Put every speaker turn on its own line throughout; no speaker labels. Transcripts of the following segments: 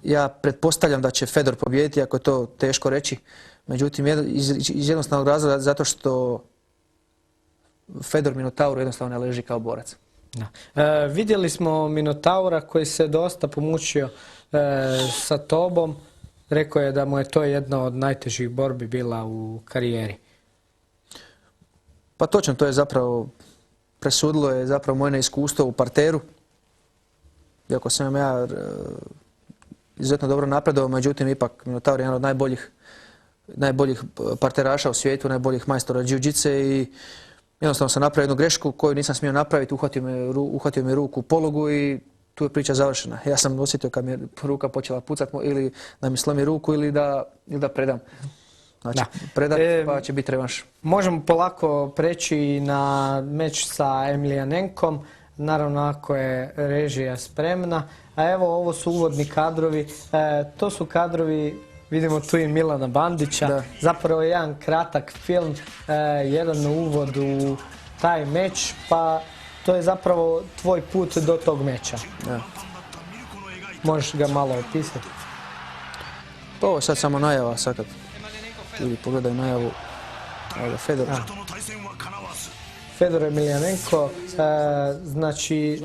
Ja pretpostavljam da će Fedor pobijediti, ako je to teško reći. Međutim, iz jednostavnog razloga zato što Fedor Minotauru jednostavno ne leži kao borac.
Vidjeli smo Minotaura koji se dosta pomučio sa tobom. Rekao je da mu je to jedna od najtežih borbi bila u karijeri.
Pa točno, to je zapravo presudilo je zapravo moje neiskustvo u parteru. Iako sam ja izuzetno dobro napredovao, međutim ipak Minotaur je jedan od najboljih parteraša u svijetu, najboljih majstora jiu-jitse i jednostavno sam napravio jednu grešku koju nisam smio napraviti, uhvatio me ruku u polugu i tu je priča završena. Ja sam osjetio kad mi je ruka počela pucati ili da mi slomi ruku ili da predam. Znači, predat pa će biti revanš.
Možemo polako preći na meč sa Emelianenkom, naravno ako je režija spremna. A evo, ovo su uvodni kadrovi. To su kadrovi, vidimo tu i Milana Bandića. Zapravo je jedan kratak film, jedan uvod u taj meč, pa to je zapravo tvoj put do tog meča. Možeš ga malo opisati?
Pa ovo je sad samo najava, sad kad ljudi pogledaju najavu Fedor.
Fedor Emelianenko, znači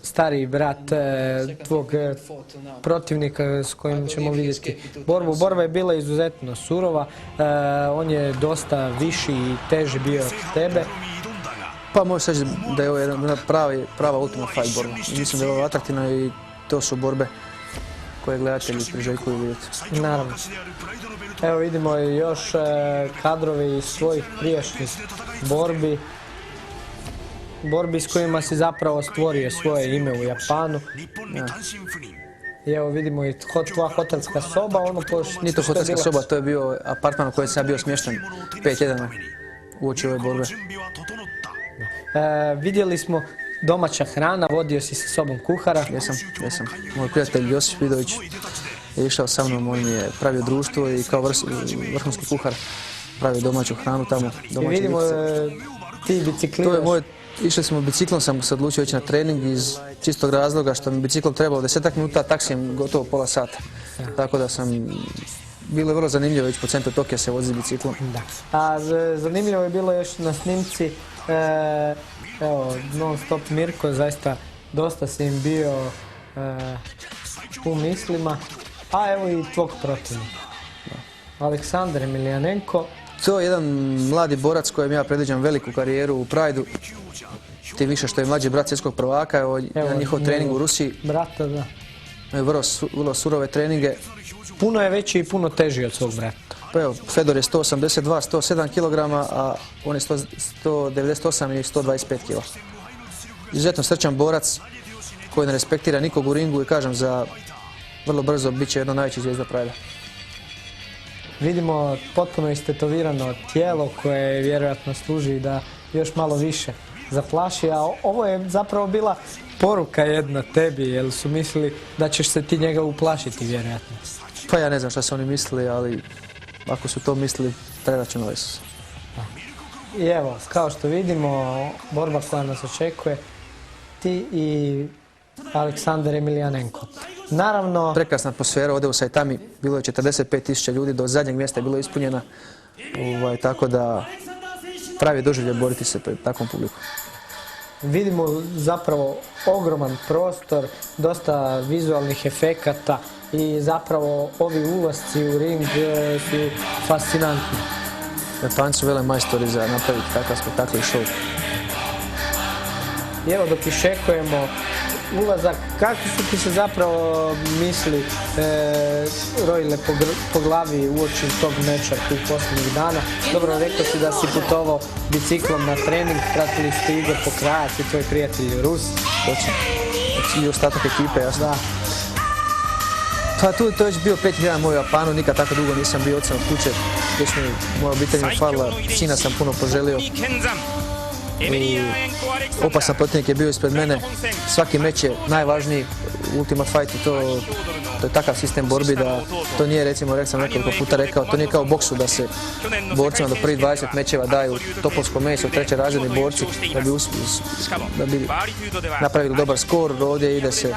stariji brat tvog protivnika s kojim ćemo vidjeti borbu. Borba je bila izuzetno surova, on je dosta viši i teži bio od tebe.
Pa može se reći da je ovo jedna prava ultimate fight borba. Mislim da je ovo atraktivno i to su borbe koje gledatelji priželjkuju vidjeti.
Naravno. Evo vidimo još kadrovi iz svojih prijašnjih borbi s kojima si zapravo stvorio svoje ime u Japanu. I evo vidimo i tvoja hotelska soba.
Nije to hotelska soba, to je bio apartman u kojem sam bio smješten 5 tjedana uoči ove borbe.
Vidjeli smo domaća hrana, vodio si sa sobom kuhara.
Jesam. Moj prijatelj Josip Vidović je išao sa mnom, on mi je pravio društvo i kao vrhunski kuhar pravio domaću hranu tamo.
I vidimo ti bicikliraš.
Išli smo biciklom, sam se odlučio ići na trening iz čistog razloga što mi biciklom trebalo 10 minuta, taksijem gotovo pola sata. Tako da bilo je vrlo zanimljivo ići po centru Tokija se vozi biciklom.
A zanimljivo je bilo još na snimci, evo, non stop Mirko, zaista dosta si im bio u mislima, a evo i tvog protivnika. Aleksandar Emelianenko.
To je jedan mladi borac kojem ja predviđam veliku karijeru u Prideu. Tim više što je mlađi brat svjetskog prvaka, evo njihov trening u Rusiji.
Brata, da.
Vrlo surove treninge.
Puno je veći i puno teži od svog brata.
Pa evo, Fedor je 182, 107 kg, a on je 198 i 125 kg. Izuzetno srčan borac koji ne respektira nikog u ringu i kažem za vrlo brzo bit će jedno najveći zvijezda Pridea.
Vidimo potpuno istetovirano tijelo koje vjerojatno služi da još malo više zaplaši, a ovo je zapravo bila poruka jedna tebi, jer su mislili da ćeš se ti njega uplašiti vjerojatno.
Pa ja ne znam šta su oni mislili, ali ako su to mislili, preračunali su se.
I evo, kao što vidimo, borba koja nas očekuje, ti i Aleksandar Emelianenko. Naravno...
Prekrasna atmosfera ovdje u Saitami, bilo je 45.000 ljudi, do zadnjeg mjesta je bilo ispunjena, tako da pravi doživljaj boriti se pred takvom publikom.
Vidimo zapravo ogroman prostor, dosta vizualnih efekata i zapravo ovi ulasci u ring su fascinantni.
Japanci su velemajstori za napraviti takav spektakl i show.
I evo dok iščekujemo ulazak, kako su ti se zapravo misli rojile po glavi uoči tog meča tih posljednjih dana? Dobro, rekao si da si putovao biciklom na trening, pratili ste igru po kraja, ti tvoj prijatelj Rus.
Točno. I ostatak ekipe, jasno.
Da.
Pa to je već bio 5. dan moj u Japanu, nikad tako dugo nisam bio odsam od kuće. Već mi moja obitelj mi falila, sina sam puno poželio. I opasan protivnik je bio ispred mene. Svaki meč je najvažniji u Ultimate Fightu, to je takav sistem borbi da to nije, recimo, rekao sam nekoliko puta rekao, to nije kao u boksu da se borcima do prvih 20 mečeva daju topovsko meso, trećerazredni borci da bi napravili dobar skor. Ovdje ide se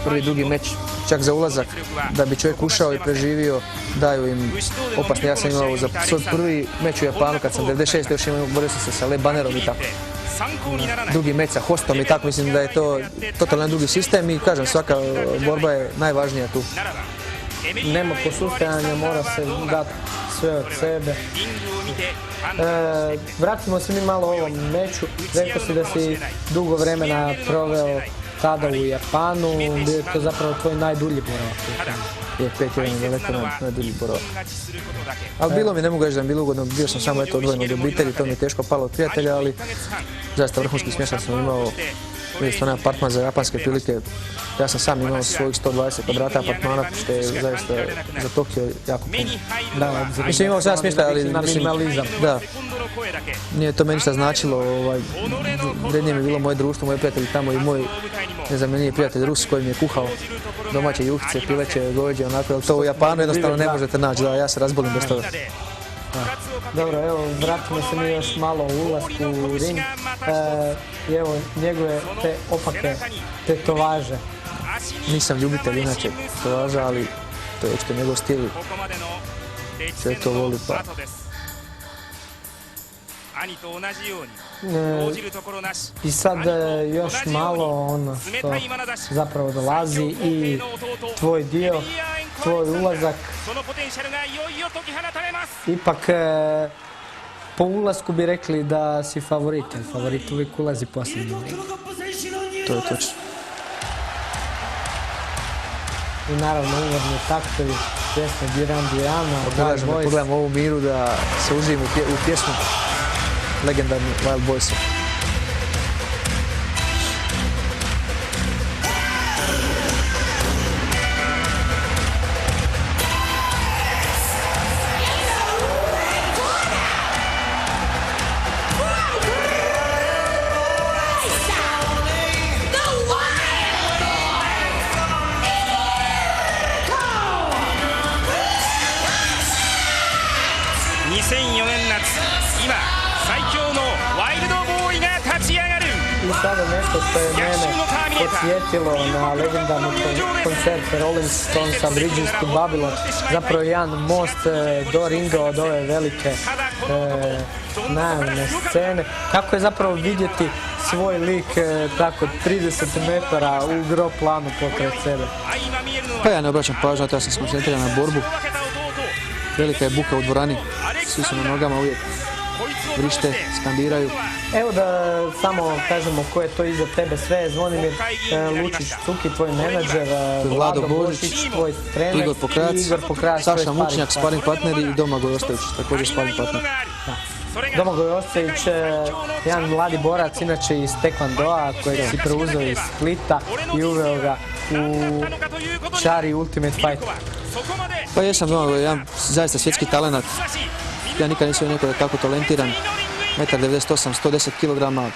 prvi dugi meč, čak za ulazak, da bi čovjek ušao i preživio, daju im opasni. Ja sam imao za svoj prvi meč u Japanu kad sam 96. još imao, borio sam se sa Le Bannerom i tako. Dugi meč sa Hostom i tako, mislim da je to totalno drugi sistem i kažem, svaka borba je najvažnija tu.
Nema posustajanja, mora se dati sve od sebe. Vratimo se mi malo o ovom meču. Rekao si da si dugo vremena proveo tada u Japanu, bio je to zapravo tvoj najdulji boravak u Japanu.
Je 5 godina daleko najdulji boravak. Ali bilo mi, ne mogu reći da mi bilo ugodno, bio sam samo odvojen od obitelji, to mi je teško palo od prijatelja, ali zaista vrhunski smještaj sam imao. Vidjeti stvarno apartman za japanske prilike. Ja sam sam imao svojih 120 kvadrata apartmana, što je zaista za Tokio jako puno.
Da,
mislim, imao sam smještaj, ali
minimalizam.
Da. Nije to meni ništa značilo. Vrednije mi je bilo moje društvo, moji prijatelji tamo i moj nezamjenjivi prijatelj Rus koji mi je kuhao domaće juhice, pileće, goveđe, onako. To u Japanu jednostavno ne možete naći, da ja se razbolim bez toga.
Dobro, evo, vratimo se mi još malo u ulasku u ring. I evo, njegove te opake tetovaže.
Nisam ljubitelj inače tetovaža, ali to je očito njegov stil. Sve to voli pa.
I sad još malo ono što zapravo dolazi i tvoj dio, tvoj ulazak. Ipak po ulasku bi rekli da si favorit, jer favorit uvijek ulazi posljednji.
To je točno.
I naravno uvodni taktovi, pjesme Duran Durana,
Pogledam ovu miru da se uživim u pjesmu legendarni Wild Boys.
I sada nešto što je mene podsjetilo na legendarni koncert Rolling Stonesa Bridges to Babylon. Zapravo jedan most do ringa od ove velike najavne scene. Kako je zapravo vidjeti svoj lik tako 30 metara u gro planu pokraj sebe?
Pa ja ne obraćam pažnju, ja sam skoncentriran na borbu. Velika je buka u dvorani, svi su na nogama uvijek. Vrište, skandiraju.
Evo da samo kažemo ko je to iza tebe sve. Zvonimir Lučić Cuki, tvoj menadžer,
Vlado Božić,
tvoj trener,
Igor Pokrać, Saša Mučnjak, sparing partner i Domagoj Ostojić, također sparing partner.
Domagoj Ostojić, jedan mladi borac, inače iz Taekwondoa, kojeg si preuzeo iz Splita i uveo ga u Šari Ultimate Fight.
Pa jesam Domagoj, jedan zaista svjetski talenat. Ja nikad nisam vidio neko da je tako talentiran. 1,98 m, 110 kg,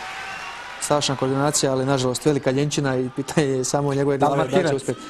savršena koordinacija, ali nažalost velika ljenčina i pitanje je samo njegove glave da će uspjeti.